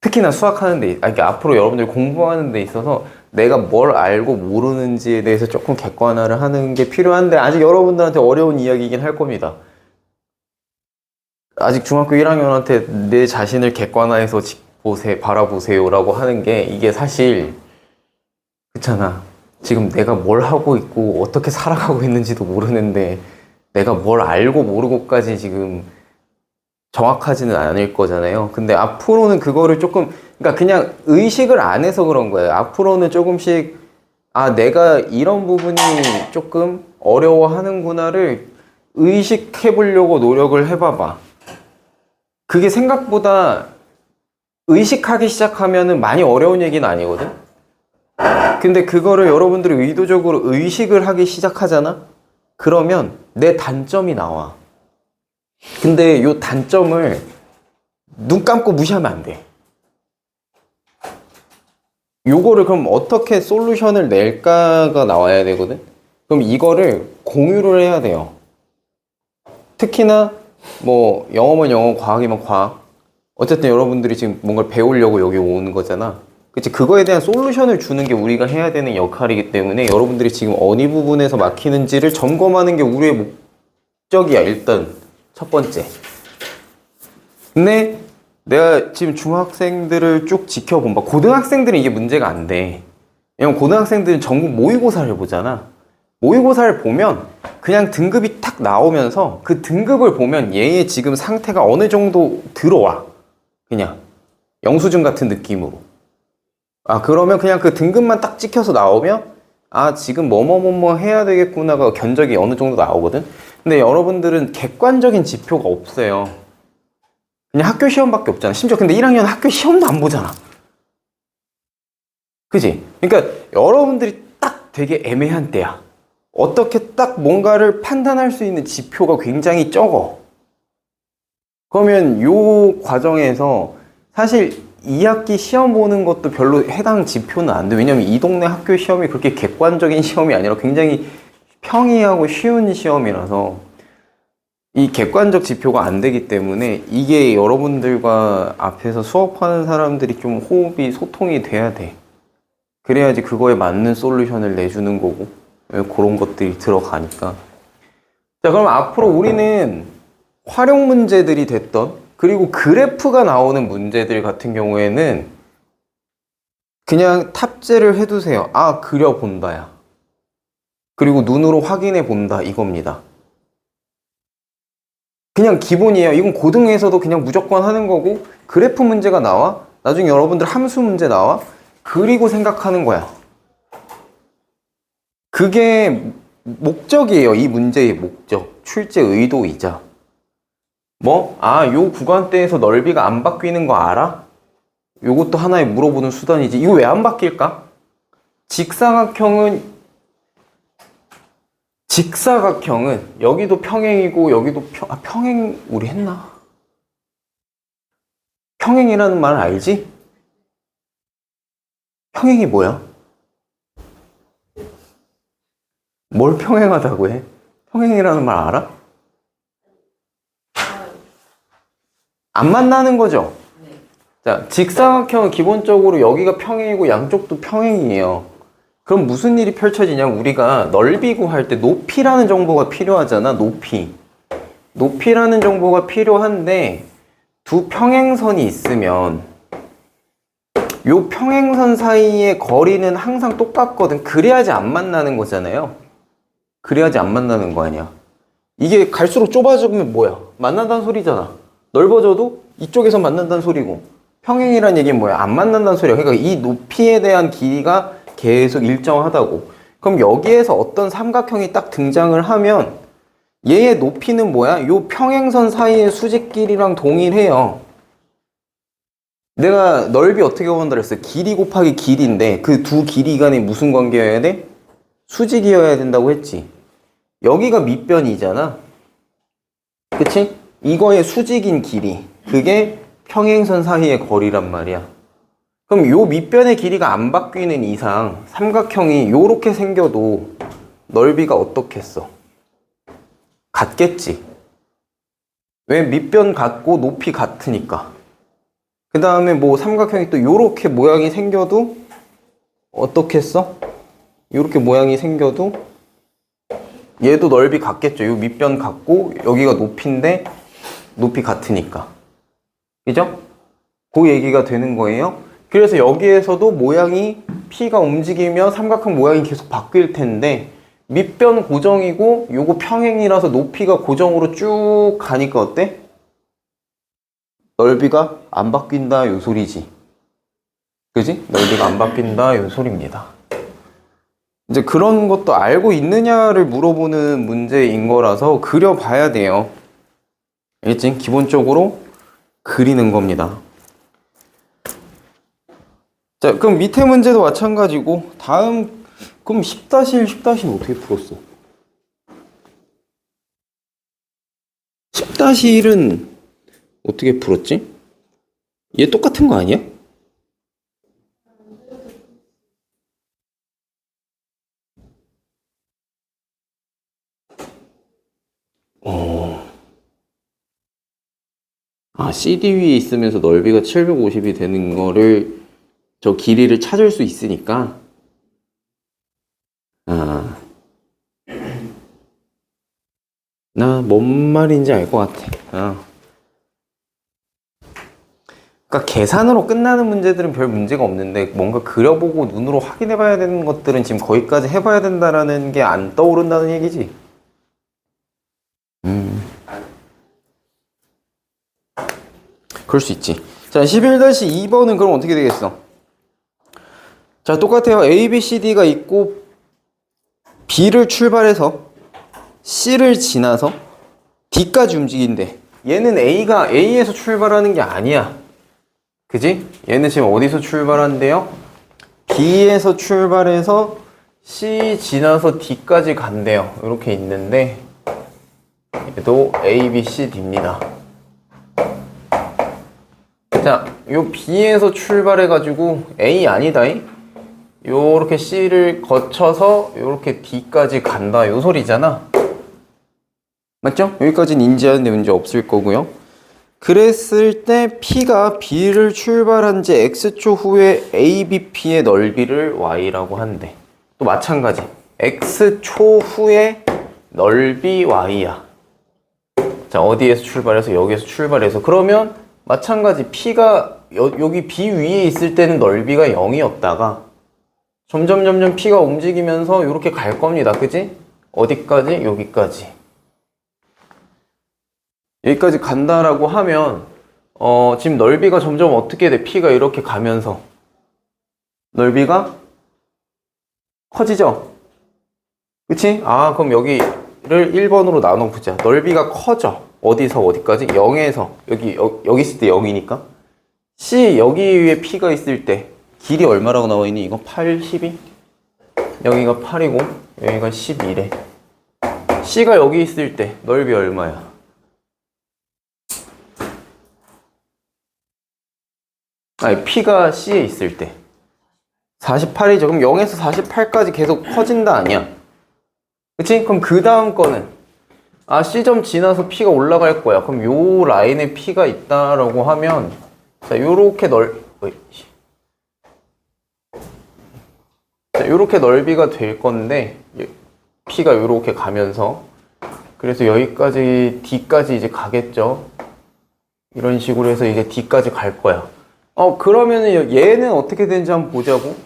특히나 수학하는 그러니까 앞으로 여러분들이 공부하는 데 있어서 내가 뭘 알고 모르는지에 대해서 조금 객관화를 하는 게 필요한데 아직 여러분들한테 어려운 이야기이긴 할 겁니다. 아직 중학교 1학년한테 내 자신을 객관화해서 바라보세요라고 하는 게 이게 사실 그렇잖아. 지금 내가 뭘 하고 있고 어떻게 살아가고 있는지도 모르는데 내가 뭘 알고 모르고까지 지금 정확하지는 않을 거잖아요. 근데 앞으로는 그거를 조금, 그러니까 그냥 의식을 안 해서 그런 거예요. 앞으로는 조금씩, 아, 내가 이런 부분이 조금 어려워하는구나를 의식해 보려고 노력을 해봐봐. 그게 생각보다 의식하기 시작하면은 많이 어려운 얘기는 아니거든? 근데 그거를 여러분들이 의도적으로 의식을 하기 시작하잖아? 그러면 내 단점이 나와. 근데 요 단점을 눈 감고 무시하면 안 돼. 요거를 그럼 어떻게 솔루션을 낼까가 나와야 되거든? 그럼 이거를 공유를 해야 돼요. 특히나 뭐 영어면 영어, 과학이면 과학. 어쨌든 여러분들이 지금 뭔가를 배우려고 여기 오는 거잖아. 그치? 그거에 대한 솔루션을 주는 게 우리가 해야 되는 역할이기 때문에 여러분들이 지금 어느 부분에서 막히는지를 점검하는 게 우리의 목적이야, 일단. 첫 번째. 근데 내가 지금 중학생들을 쭉 지켜본다. 고등학생들은 이게 문제가 안 돼. 왜냐면 고등학생들은 전국 모의고사를 보잖아. 모의고사를 보면 그냥 등급이 탁 나오면서 그 등급을 보면 얘의 지금 상태가 어느 정도 들어와. 그냥 영수증 같은 느낌으로. 아, 그러면 그냥 그 등급만 딱 찍혀서 나오면 아, 지금 뭐뭐뭐뭐 해야 되겠구나가 견적이 어느 정도 나오거든. 근데 여러분들은 객관적인 지표가 없어요. 그냥 학교 시험밖에 없잖아. 심지어 근데 1학년 학교 시험도 안 보잖아. 그지? 그러니까 여러분들이 딱 되게 애매한 때야. 어떻게 딱 뭔가를 판단할 수 있는 지표가 굉장히 적어. 그러면 요 과정에서 사실 2학기 시험 보는 것도 별로 해당 지표는 안 돼. 왜냐면 이 동네 학교 시험이 그렇게 객관적인 시험이 아니라 굉장히 평이하고 쉬운 시험이라서 이 객관적 지표가 안 되기 때문에 이게 여러분들과 앞에서 수업하는 사람들이 좀 호흡이 소통이 돼야 돼. 그래야지 그거에 맞는 솔루션을 내주는 거고 그런 것들이 들어가니까. 자, 그럼 앞으로 우리는 활용 문제들이 됐던 그리고 그래프가 나오는 문제들 같은 경우에는 그냥 탑재를 해두세요. 아, 그려본다야. 그리고 눈으로 확인해 본다 이겁니다. 그냥 기본이에요. 이건 고등에서도 그냥 무조건 하는 거고 그래프 문제가 나와. 나중에 여러분들 함수 문제 나와. 그리고 생각하는 거야. 그게 목적이에요. 이 문제의 목적. 출제 의도이자. 뭐? 아, 요 구간대에서 넓이가 안 바뀌는 거 알아? 요것도 하나의 물어보는 수단이지. 이거 왜 안 바뀔까? 직사각형은 여기도 평행이고 여기도 평행 우리 했나? 평행이라는 말 알지? 평행이 뭐야? 뭘 평행하다고 해? 평행이라는 말 알아? 안 만나는 거죠? 자, 직사각형은 기본적으로 여기가 평행이고 양쪽도 평행이에요. 그럼 무슨 일이 펼쳐지냐면 우리가 넓이 구할 때 높이라는 정보가 필요하잖아. 높이라는 정보가 필요한데 두 평행선이 있으면 요 평행선 사이의 거리는 항상 똑같거든. 그래야지 안 만나는 거잖아요. 그래야지 안 만나는 거 아니야. 이게 갈수록 좁아지면 뭐야? 만난다는 소리잖아. 넓어져도 이쪽에서 만난다는 소리고 평행이란 얘기는 뭐야? 안 만난다는 소리야. 그러니까 이 높이에 대한 길이가 계속 일정하다고. 그럼 여기에서 어떤 삼각형이 딱 등장을 하면 얘의 높이는 뭐야? 요 평행선 사이의 수직 길이랑 동일해요. 내가 넓이 어떻게 구한다 그랬어? 길이 곱하기 길이인데 그 두 길이 간에 무슨 관계여야 돼? 수직이어야 된다고 했지. 여기가 밑변이잖아. 그치? 이거의 수직인 길이. 그게 평행선 사이의 거리란 말이야. 그럼 요 밑변의 길이가 안 바뀌는 이상 삼각형이 요렇게 생겨도 넓이가 어떻겠어? 같겠지. 왜? 밑변 같고 높이 같으니까. 그 다음에 뭐 삼각형이 또 요렇게 모양이 생겨도 어떻겠어? 요렇게 모양이 생겨도 얘도 넓이 같겠죠. 요 밑변 같고 여기가 높이인데 높이 같으니까. 그죠? 그 얘기가 되는 거예요. 그래서 여기에서도 모양이 P가 움직이면 삼각형 모양이 계속 바뀔 텐데 밑변 고정이고 요거 평행이라서 높이가 고정으로 쭉 가니까 어때? 넓이가 안 바뀐다 요 소리지. 그지? 넓이가 안 바뀐다 요 소리입니다. 이제 그런 것도 알고 있느냐를 물어보는 문제인 거라서 그려봐야 돼요. 알겠지? 기본적으로 그리는 겁니다. 자, 그럼 밑에 문제도 마찬가지고 다음 그럼 10-1, 10-1는 어떻게 풀었어? 10-1은 어떻게 풀었지? 얘 똑같은 거 아니야? CD 위에 있으면서 넓이가 750이 되는 거를 저 길이를 찾을 수 있으니까 나 뭔 말인지 알 것 같아. 그러니까 계산으로 끝나는 문제들은 별 문제가 없는데 뭔가 그려보고 눈으로 확인해 봐야 되는 것들은 지금 거기까지 해봐야 된다라는 게 안 떠오른다는 얘기지. 그럴 수 있지. 자, 11-2번은 그럼 어떻게 되겠어? 자, 똑같아요. A, B, C, D가 있고 B를 출발해서 C를 지나서 D까지 움직인대. 얘는 A가 A에서 출발하는 게 아니야. 그지? 얘는 지금 어디서 출발한대요? B에서 출발해서 C 지나서 D까지 간대요. 이렇게 있는데 얘도 A, B, C, D입니다. 자, 요 B에서 출발해가지고 A 아니다잉? 요렇게 C를 거쳐서 요렇게 D까지 간다 요 소리잖아. 맞죠? 여기까지는 인지하는데 문제 없을 거고요. 그랬을 때 P가 B를 출발한 지 X초 후에 ABP의 넓이를 Y라고 한대. 또 마찬가지. X초 후에 넓이 Y야. 자, 어디에서 출발해서 여기에서 출발해서 그러면 마찬가지 P가 여기 B 위에 있을 때는 넓이가 0이었다가 점점 P가 움직이면서 이렇게 갈 겁니다. 그지? 어디까지? 여기까지. 여기까지 간다라고 하면 지금 넓이가 점점 어떻게 돼? P가 이렇게 가면서 넓이가 커지죠? 그치? 그럼 여기를 1번으로 나눠보자. 넓이가 커져. 어디서 어디까지? 0에서 여기 있을 때 0이니까 C 여기 위에 P가 있을 때 길이 얼마라고 나와 있니? 이거 8, 12? 여기가 8이고 여기가 12래. C가 여기 있을 때 넓이 얼마야? P가 C에 있을 때 48이죠. 그럼 0에서 48까지 계속 커진다 아니야? 그치? 그럼 그 다음 거는 C점 지나서 P가 올라갈 거야. 그럼 요 라인에 P가 있다라고 하면 자, 요렇게 요렇게 넓이가 될 건데 P가 요렇게 가면서 그래서 여기까지 D까지 이제 가겠죠. 이런 식으로 해서 이제 D까지 갈 거야. 그러면은 얘는 어떻게 되는지 한번 보자고.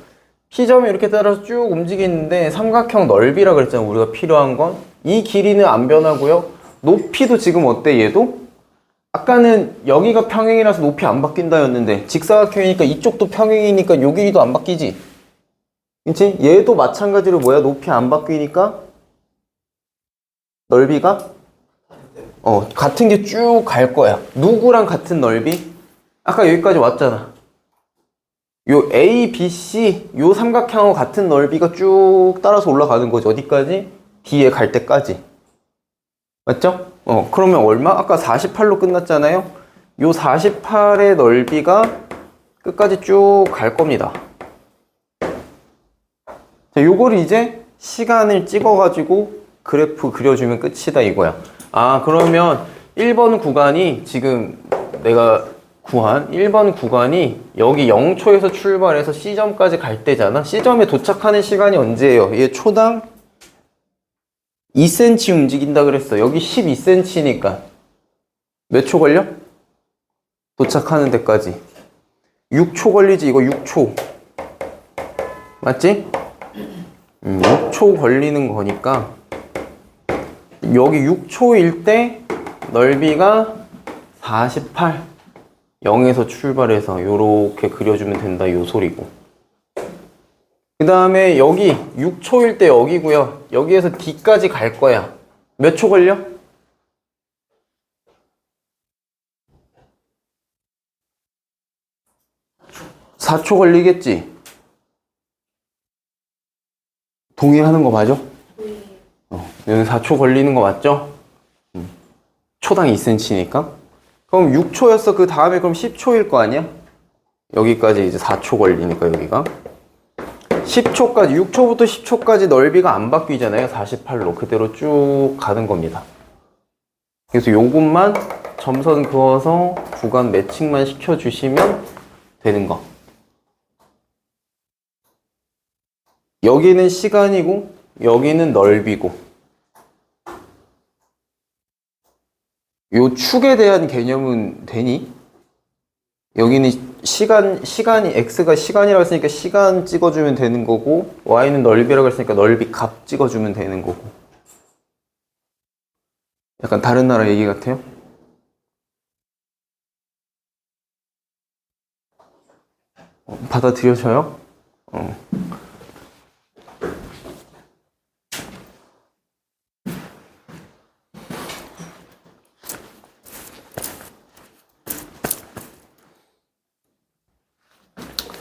P점이 이렇게 따라서 쭉 움직이는데 삼각형 넓이라 그랬잖아. 우리가 필요한 건. 이 길이는 안 변하고요. 높이도 지금 어때 얘도? 아까는 여기가 평행이라서 높이 안 바뀐다였는데 직사각형이니까 이쪽도 평행이니까 요 길이도 안 바뀌지. 그치? 얘도 마찬가지로 뭐야? 높이 안 바뀌니까 넓이가 같은 게 쭉 갈 거야. 누구랑 같은 넓이? 아까 여기까지 왔잖아. 요 A, B, C 요 삼각형하고 같은 넓이가 쭉 따라서 올라가는 거지. 어디까지? D에 갈 때까지. 맞죠? 그러면 얼마? 아까 48로 끝났잖아요. 요 48의 넓이가 끝까지 쭉 갈 겁니다. 자, 요거를 이제 시간을 찍어가지고 그래프 그려주면 끝이다 이거야. 그러면 1번 구간이 지금 내가 구한 1번 구간이 여기 0초에서 출발해서 C점까지 갈 때잖아. C점에 도착하는 시간이 언제예요? 얘 초당 2cm 움직인다 그랬어. 여기 12cm니까 몇 초 걸려? 도착하는 데까지 6초 걸리지. 이거 6초. 맞지? 6초 걸리는 거니까 여기 6초일 때 넓이가 48. 0에서 출발해서 요렇게 그려주면 된다. 요 소리고. 그 다음에 여기 6초일 때 여기고요. 여기에서 D까지 갈 거야. 몇 초 걸려? 4초 걸리겠지? 동의하는 거 맞아? 여기 4초 걸리는 거 맞죠? 초당 2cm니까. 그럼 6초였어. 그 다음에 그럼 10초일 거 아니야? 여기까지 이제 4초 걸리니까 여기가 10초까지 6초부터 10초까지 넓이가 안 바뀌잖아요. 48로 그대로 쭉 가는 겁니다. 그래서 요것만 점선 그어서 구간 매칭만 시켜주시면 되는 거. 여기는 시간이고 여기는 넓이고 요 축에 대한 개념은 되니? 여기는 시간이 x가 시간이라고 했으니까 시간 찍어주면 되는 거고 y는 넓이라고 했으니까 넓이 값 찍어주면 되는 거고. 약간 다른 나라 얘기 같아요? 받아들여져요?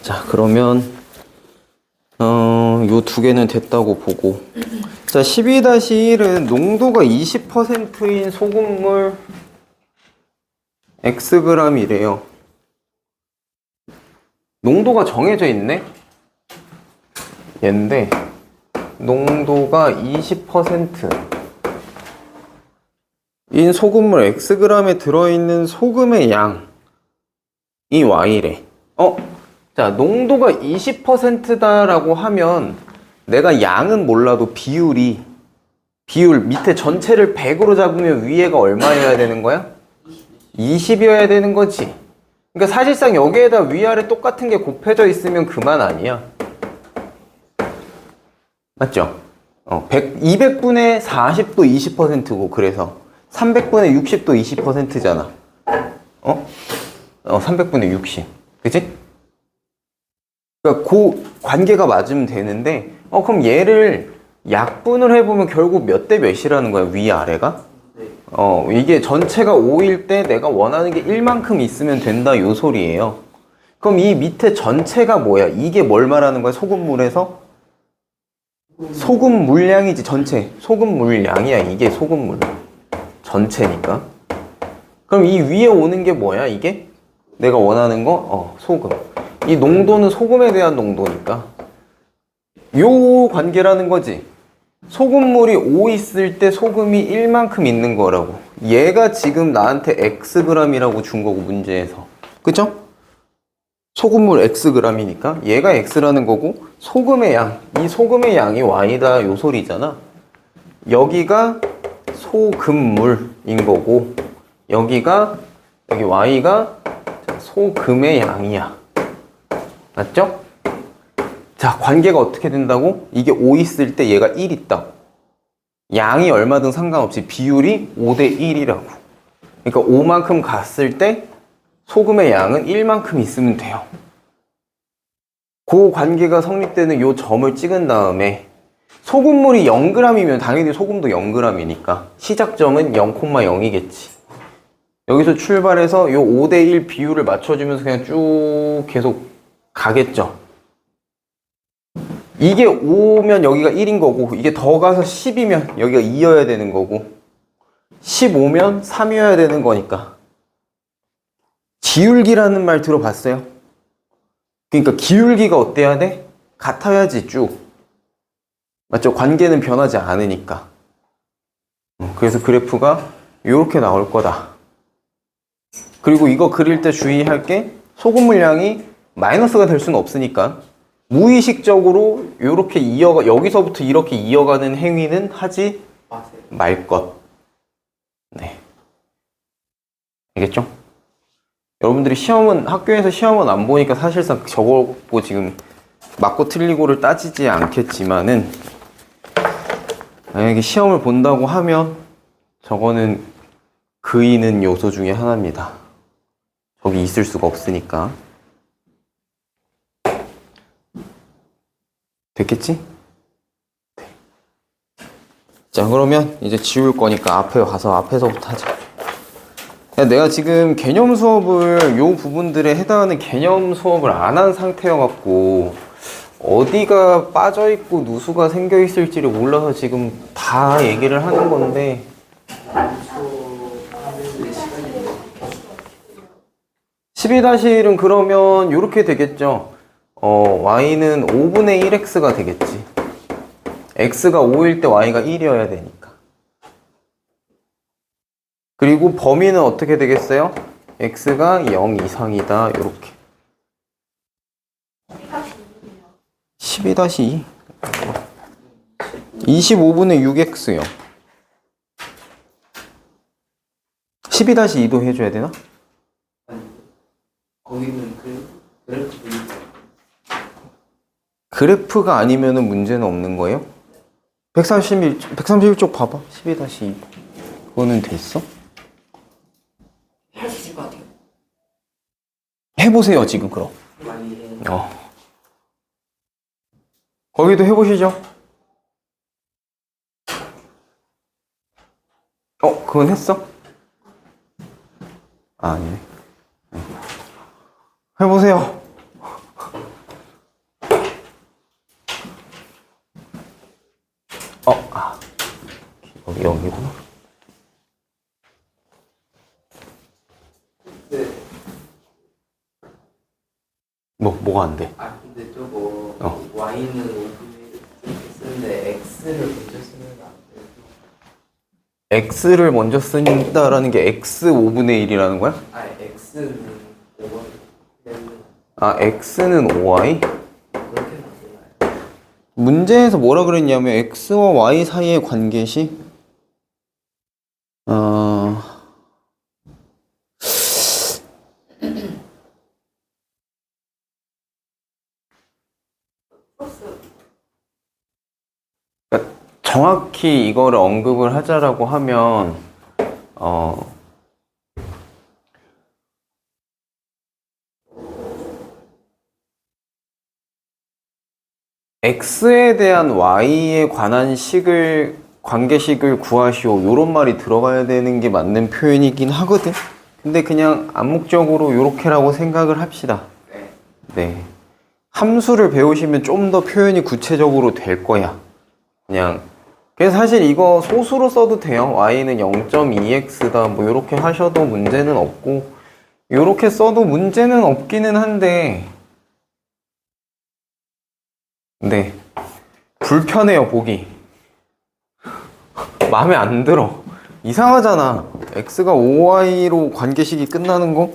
자, 그러면 요 두 개는 됐다고 보고, 자, 12-1은 농도가 20%인 소금물 Xg이래요. 농도가 정해져 있네? 얘인데 농도가 20%인 소금물 Xg에 들어있는 소금의 양이 Y래. 자, 농도가 20%다라고 하면 내가 양은 몰라도 비율 밑에 전체를 100으로 잡으면 위에가 얼마여야 되는 거야? 20이어야 되는 거지. 그러니까 사실상 여기에다 위아래 똑같은 게 곱해져 있으면 그만 아니야. 맞죠? 200분의 40도 20%고 그래서 300분의 60도 20%잖아. 300분의 60. 그치? 그러니까 그 관계가 맞으면 되는데 그럼 얘를 약분을 해보면 결국 몇 대 몇이라는 거야, 위아래가? 이게 전체가 5일 때 내가 원하는 게 1만큼 있으면 된다, 요 소리예요. 그럼 이 밑에 전체가 뭐야? 이게 뭘 말하는 거야? 소금물에서? 소금 물량이지, 전체. 소금 물량이야, 이게 소금물. 전체니까. 그럼 이 위에 오는 게 뭐야, 이게? 내가 원하는 거? 소금. 이 농도는 소금에 대한 농도니까. 요 관계라는 거지. 소금물이 5 있을 때 소금이 1만큼 있는 거라고. 얘가 지금 나한테 Xg이라고 준 거고, 문제에서. 그쵸? 소금물 Xg이니까 얘가 X라는 거고, 소금의 양, 이 소금의 양이 Y다, 요 소리잖아. 여기가 소금물인 거고, 여기 Y가 소금의 양이야. 맞죠? 자, 관계가 어떻게 된다고? 이게 5 있을 때 얘가 1 있다. 양이 얼마든 상관없이 비율이 5대 1이라고. 그러니까 5만큼 갔을 때 소금의 양은 1만큼 있으면 돼요. 그 관계가 성립되는 요 점을 찍은 다음에 소금물이 0g이면 당연히 소금도 0g이니까 시작점은 0,0이겠지. 여기서 출발해서 요 5대 1 비율을 맞춰주면서 그냥 쭉 계속 가겠죠. 이게 5면 여기가 1인 거고, 이게 더 가서 10이면 여기가 2여야 되는 거고, 15면 3이어야 되는 거니까. 기울기라는 말 들어봤어요? 그러니까 기울기가 어때야 돼? 같아야지 쭉. 맞죠? 관계는 변하지 않으니까. 그래서 그래프가 이렇게 나올 거다. 그리고 이거 그릴 때 주의할 게 소금 물량이 마이너스가 될 수는 없으니까 무의식적으로 이렇게 여기서부터 이렇게 이어가는 행위는 하지 말 것. 네. 알겠죠? 여러분들이 학교에서 시험은 안 보니까 사실상 저거고 지금 맞고 틀리고를 따지지 않겠지만은, 만약에 시험을 본다고 하면 저거는 그이는 요소 중에 하나입니다. 저기 있을 수가 없으니까. 됐겠지? 네. 자, 그러면 이제 지울 거니까 앞에 가서 앞에서부터 하자. 야, 내가 지금 개념 수업을, 요 부분들에 해당하는 개념 수업을 안 한 상태여갖고 어디가 빠져있고 누수가 생겨있을지를 몰라서 지금 다 얘기를 하는 건데, 12-1은 그러면 이렇게 되겠죠. y는 5분의 1x가 되겠지. x가 5일 때 y가 1이어야 되니까. 그리고 범위는 어떻게 되겠어요? x가 0 이상이다. 이렇게. 12-2. 25분의 6x요. 12-2도 해줘야 되나? 거기는 그래프 그래프가 아니면은 문제는 없는 거예요? 131쪽 봐봐. 12-2. 그거는 됐어? 할 수 있을 것 같아요. 해보세요, 지금 그럼. 많이 해. 거기도 해보시죠. 그건 했어? 아니네. 해보세요. 여기구나. 네. 뭐가 안 돼? 근데 저거 y는 5분의 1 쓰는데 x를 먼저 쓰면 안 돼요. x를 먼저 쓴다라는 게 x 5분의 1이라는 거야? x는 5번 되는 x는 5y? 그렇게 만들어요. 문제에서 뭐라 그랬냐면 x와 y 사이의 관계식 그러니까 정확히 이거를 언급을 하자라고 하면 x에 대한 y에 관한 관계식을 구하시오. 요런 말이 들어가야 되는 게 맞는 표현이긴 하거든. 근데 그냥 암묵적으로 요렇게라고 생각을 합시다. 네. 함수를 배우시면 좀 더 표현이 구체적으로 될 거야. 그래서 사실 이거 소수로 써도 돼요. y는 0.2x다. 뭐 요렇게 하셔도 문제는 없고, 요렇게 써도 문제는 없기는 한데, 네. 불편해요, 보기. 마음에 안 들어. 이상하잖아. x가 5y로 관계식이 끝나는 거?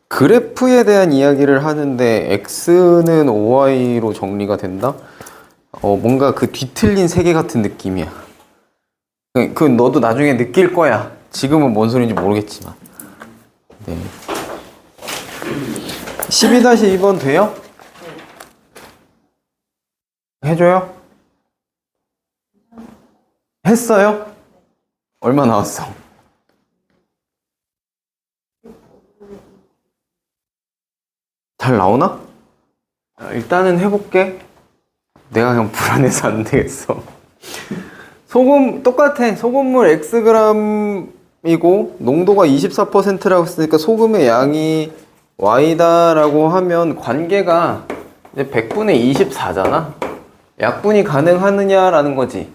그래프에 대한 이야기를 하는데 x는 5y로 정리가 된다? 뭔가 그 뒤틀린 세계 같은 느낌이야. 그건 너도 나중에 느낄 거야. 지금은 뭔 소리인지 모르겠지만. 네. 12-2번 돼요? 해줘요? 했어요? 얼마 나왔어? 잘 나오나? 일단은 해볼게. 내가 그냥 불안해서 안 되겠어. 똑같아. 소금물 xg이고 농도가 24%라고 했으니까 소금의 양이 y다라고 하면 관계가 이제 100분의 24잖아. 약분이 가능하느냐라는 거지.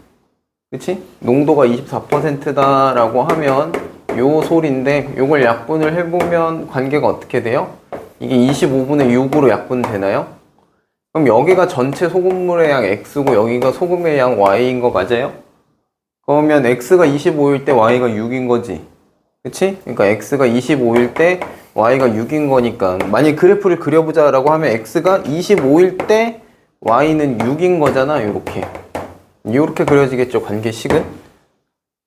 그치? 농도가 24%다라고 하면 요 소리인데 요걸 약분을 해보면 관계가 어떻게 돼요? 이게 25분의 6으로 약분되나요? 그럼 여기가 전체 소금물의 양 x고 여기가 소금의 양 y인 거 맞아요? 그러면 x가 25일 때 y가 6인 거지. 그치? 그러니까 x가 25일 때 y가 6인 거니까 만약 그래프를 그려보자 라고 하면 x가 25일 때 y는 6인 거잖아. 요렇게 그려지겠죠, 관계식은?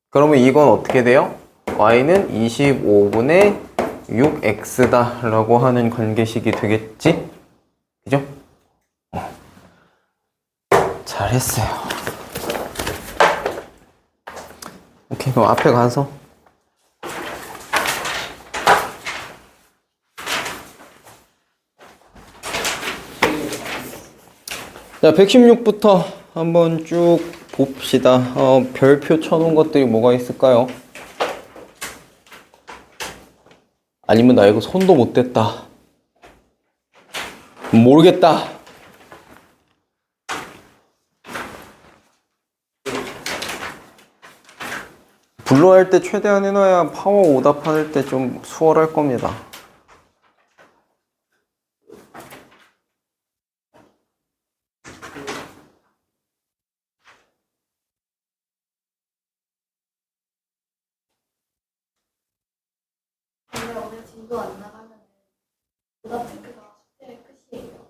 그러면 이건 어떻게 돼요? y는 25분의 6x다 라고 하는 관계식이 되겠지? 그죠? 잘했어요. 오케이, 그럼 앞에 가서 자, 116부터 한번 쭉 봅시다. 별표 쳐놓은 것들이 뭐가 있을까요? 아니면 나 이거 손도 못 댔다. 모르겠다. 블루 할 때 최대한 해놔야 파워 오답 할 때 좀 수월할 겁니다. 근데 오늘 진도 안 나가면 오답 체크가 숙제 끝이에요.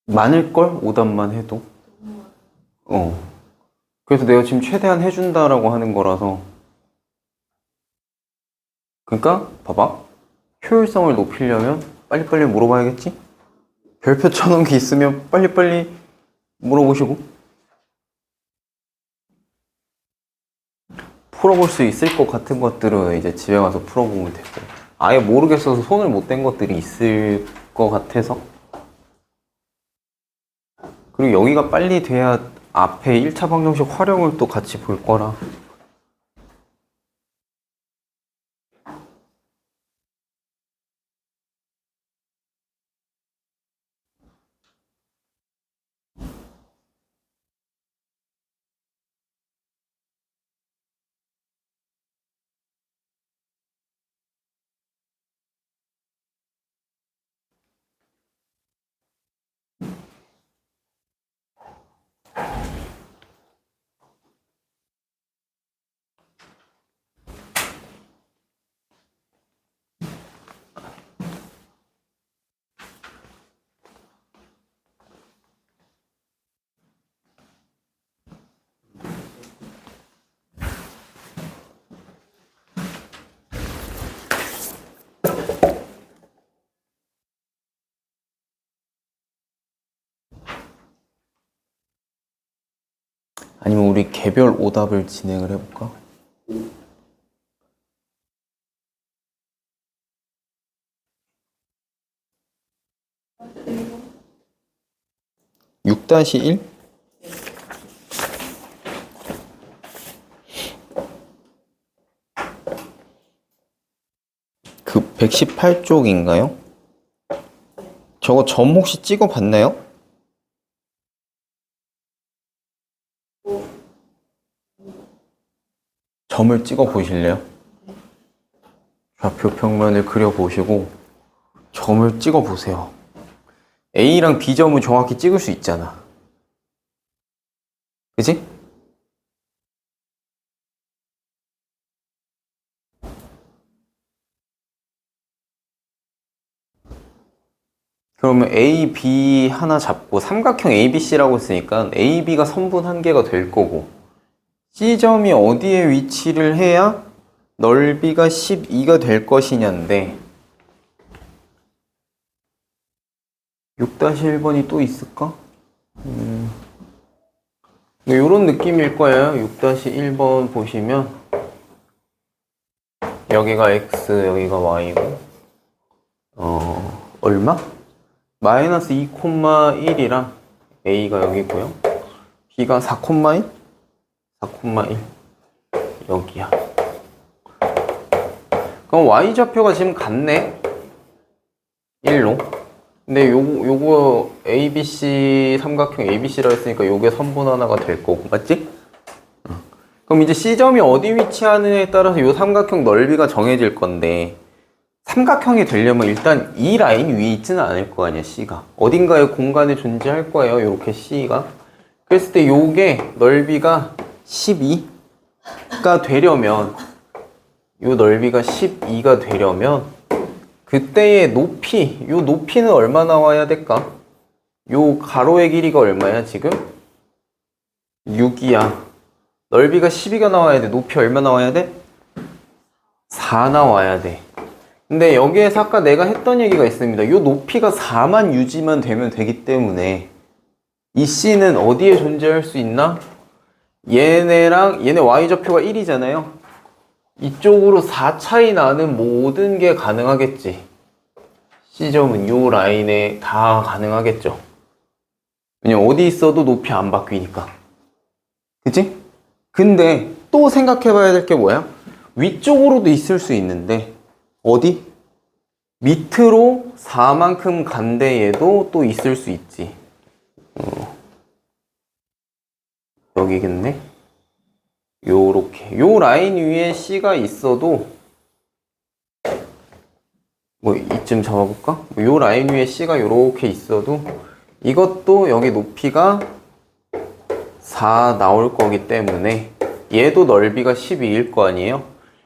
많을걸? 오답만 해도. 너무 많아요. 그래서 내가 지금 최대한 해준다라고 하는 거라서. 그러니까 봐봐. 효율성을 높이려면 빨리빨리 물어봐야겠지? 별표 쳐놓은 게 있으면 빨리빨리 물어보시고 풀어볼 수 있을 것 같은 것들은 이제 집에 가서 풀어보면 되고, 아예 모르겠어서 손을 못 댄 것들이 있을 것 같아서. 그리고 여기가 빨리 돼야 앞에 1차 방정식 활용을 또 같이 볼 거라. 아니면 우리 개별 오답을 진행을 해볼까? 그리고 6-1? 그 118쪽인가요? 저거 점 혹시 찍어봤나요? 점을 찍어 보실래요? 좌표 평면을 그려 보시고 점을 찍어 보세요. A랑 B점은 정확히 찍을 수 있잖아. 그치? 그러면 A, B 하나 잡고 삼각형 ABC라고 했으니까 AB가 선분 한 개가 될 거고, C점이 어디에 위치를 해야 넓이가 12가 될 것이냐인데, 6-1번이 또 있을까? 이런 느낌일 거예요. 6-1번 보시면 여기가 X, 여기가 Y고, 얼마? 마이너스 2,1이랑 A가 여기고요. B가 4,1? 4,1 여기야. 그럼 Y좌표가 지금 같네? 1로. 근데 요거 ABC 삼각형 ABC라 했으니까 요게 선분 하나가 될 거고, 맞지? 그럼 이제 C점이 어디 위치하느냐에 따라서 요 삼각형 넓이가 정해질 건데, 삼각형이 되려면 일단 이 라인 위에 있지는 않을 거 아니야, C가. 어딘가에 공간에 존재할 거예요, 요렇게 C가. 그랬을 때 요게 넓이가 12가 되려면, 요 넓이가 12가 되려면 그때의 높이, 요 높이는 얼마 나와야 될까? 요 가로의 길이가 얼마야 지금? 6이야. 넓이가 12가 나와야 돼. 높이 얼마 나와야 돼? 4 나와야 돼. 근데 여기에서 아까 내가 했던 얘기가 있습니다. 이 높이가 4만 유지만 되면 되기 때문에 이 C는 어디에 존재할 수 있나? 얘네 y좌표가 1이잖아요. 이쪽으로 4 차이 나는 모든 게 가능하겠지. C점은 이 라인에 다 가능하겠죠. 왜냐면 어디 있어도 높이 안 바뀌니까. 그치? 근데 또 생각해 봐야 될 게 뭐야? 위쪽으로도 있을 수 있는데 어디? 밑으로 4만큼 간데 얘도 또 있을 수 있지. 여기겠네? 요렇게. 요 라인 위에 C가 있어도 뭐 이쯤 잡아볼까? 요 라인 위에 C가 요렇게 있어도 이것도 여기 높이가 4 나올 거기 때문에 얘도 넓이가 12일 거 아니에요?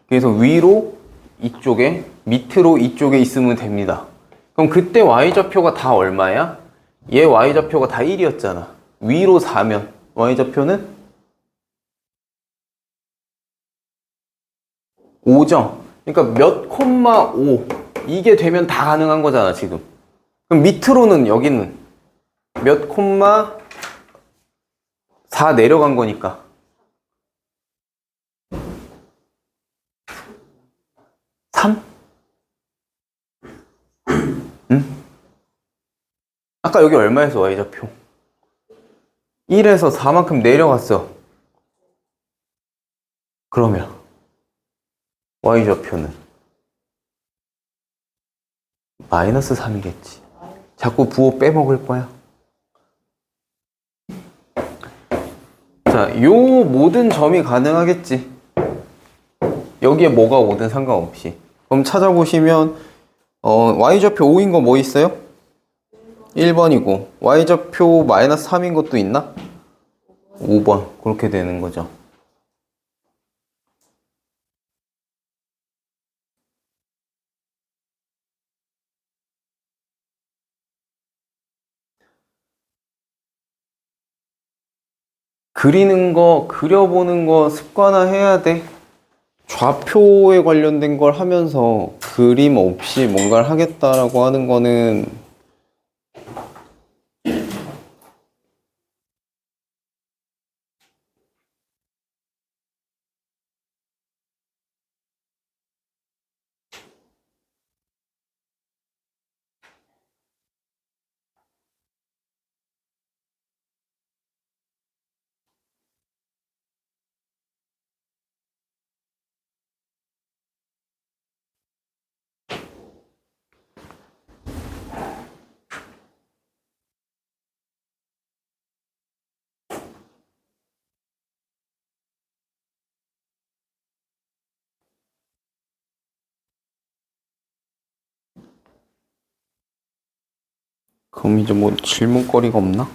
그래서 위로 이쪽에, 밑으로 이쪽에 있으면 됩니다. 그럼 그때 y좌표가 다 얼마야? 얘 y좌표가 다 1이었잖아. 위로 4면 y좌표는 5죠. 그러니까 몇 콤마 5 이게 되면 다 가능한 거잖아 지금. 그럼 밑으로는 여기는 몇 콤마 4 내려간 거니까 3? 응? 아까 여기 얼마였어 y좌표? 1에서 4만큼 내려갔어. 그러면 y좌표는 마이너스 3이겠지. 자꾸 부호 빼먹을 거야. 자, 요 모든 점이 가능하겠지. 여기에 뭐가 오든 상관없이. 그럼 찾아보시면 y좌표 5인 거 뭐 있어요? 1번이고 y좌표 마이너스 3인 것도 있나? 5번. 그렇게 되는 거죠. 그리는 거, 그려보는 거 습관화해야 돼. 좌표에 관련된 걸 하면서 그림 없이 뭔가를 하겠다라고 하는 거는 그럼 이제 뭐 질문거리가 없나?